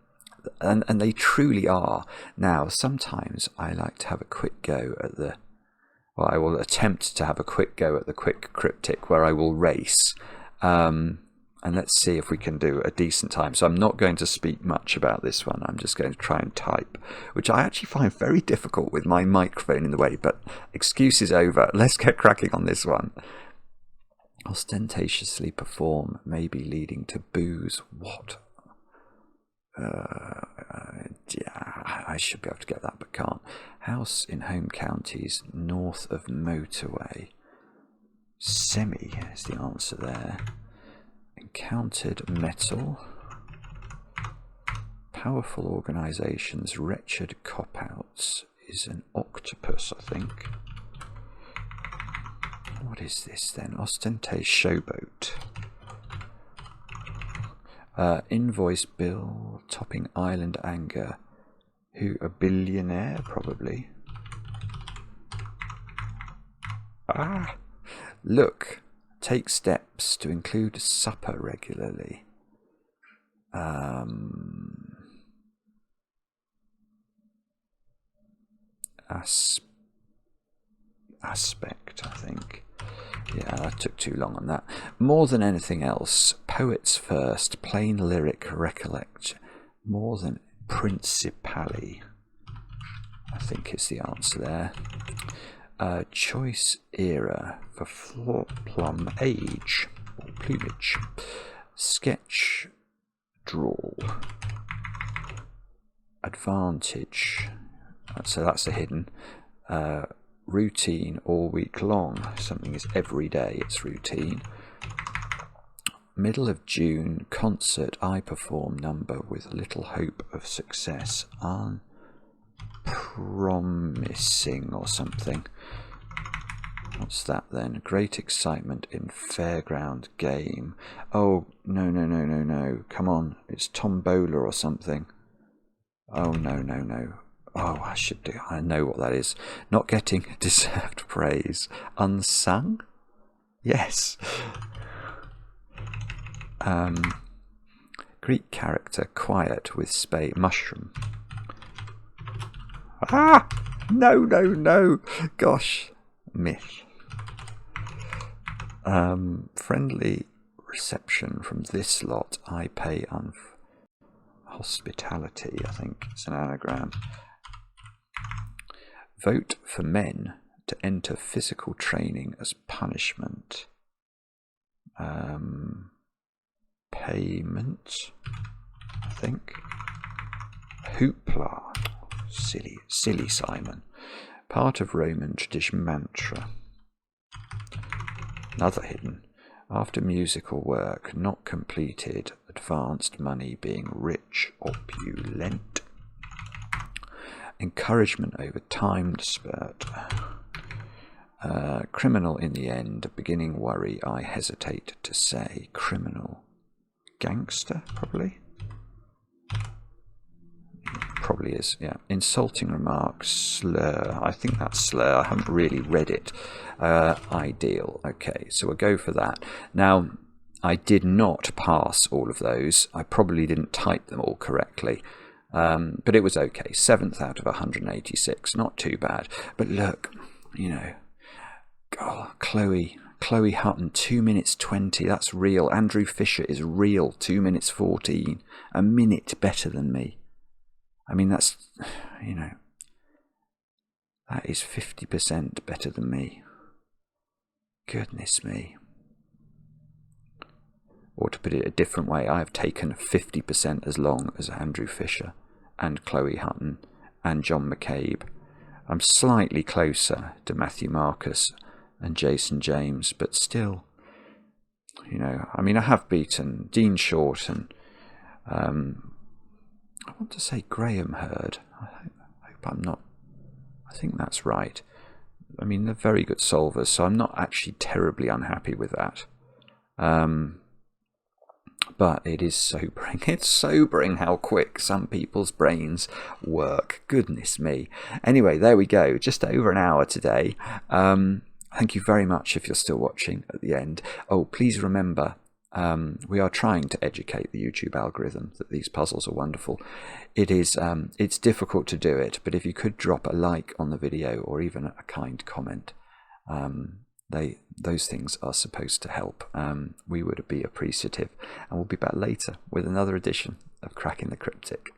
they truly are. Now, sometimes I like to have a quick go at I will attempt to have a quick go at the quick cryptic where I will race. And let's see if we can do a decent time. So I'm not going to speak much about this one. I'm just going to try and type, which I actually find very difficult with my microphone in the way. But excuse is over. Let's get cracking on this one. Ostentatiously perform, maybe leading to booze. What? Yeah, I should be able to get that, but can't. House in home counties, north of motorway. Semi is the answer there. Encountered metal. Powerful organisations, wretched cop-outs is an octopus, I think. What is this then? Ostentate showboat. Invoice bill, topping island anger. Who? A billionaire, probably. Look. Take steps to include supper regularly. Aspect, I think. Yeah, that took too long on that. More than anything else, poets first, plain lyric recollect. More than principally, I think is the answer there. Choice era for floor plum age or plumage. Sketch drawl. Advantage. So that's a hidden. Routine all week long. Something is every day, it's routine. middle of June, concert I perform number with little hope of success. Unpromising or something. What's that then? Great excitement in fairground game. Oh, no. Come on. It's tombola or something. Oh, no. Oh, I know what that is. Not getting deserved praise. Unsung? Yes. Greek character, quiet with spade. Mushroom. Ah! No. Gosh. Myth. Friendly reception from this lot. I pay hospitality, I think it's an anagram. Vote for men to enter physical training as punishment. Payment, I think. Hoopla. Silly Simon. Part of Roman tradition mantra. Another hidden. After musical work not completed, advanced money being rich, opulent. Encouragement over timed spurt. Criminal in the end, beginning worry, I hesitate to say. Criminal. Gangster, probably? Probably is, yeah. Insulting remarks, slur. I think that's slur. I haven't really read it. Ideal. Okay, so we'll go for that. Now, I did not pass all of those. I probably didn't type them all correctly. But it was okay. 7th out of 186. Not too bad. But look, you know, God, Chloe Hutton, 2 minutes 20. That's real. Andrew Fisher is real. 2 minutes 14. A minute better than me. I mean, that's, you know, that is 50% better than me. Goodness me. Or to put it a different way, I have taken 50% as long as Andrew Fisher and Chloe Hutton and John McCabe. I'm slightly closer to Matthew Marcus and Jason James, but still, you know, I mean, I have beaten Dean Short and I want to say Graham Hurd. I hope I'm not. I think that's right. I mean, they're very good solvers, so I'm not actually terribly unhappy with that. But it is sobering. It's sobering how quick some people's brains work. Goodness me. Anyway, there we go. Just over an hour today. Thank you very much if you're still watching at the end. Oh, please remember, we are trying to educate the YouTube algorithm that these puzzles are wonderful. It's difficult to do it, but if you could drop a like on the video or even a kind comment, those things are supposed to help. We would be appreciative, and we'll be back later with another edition of Cracking the Cryptic.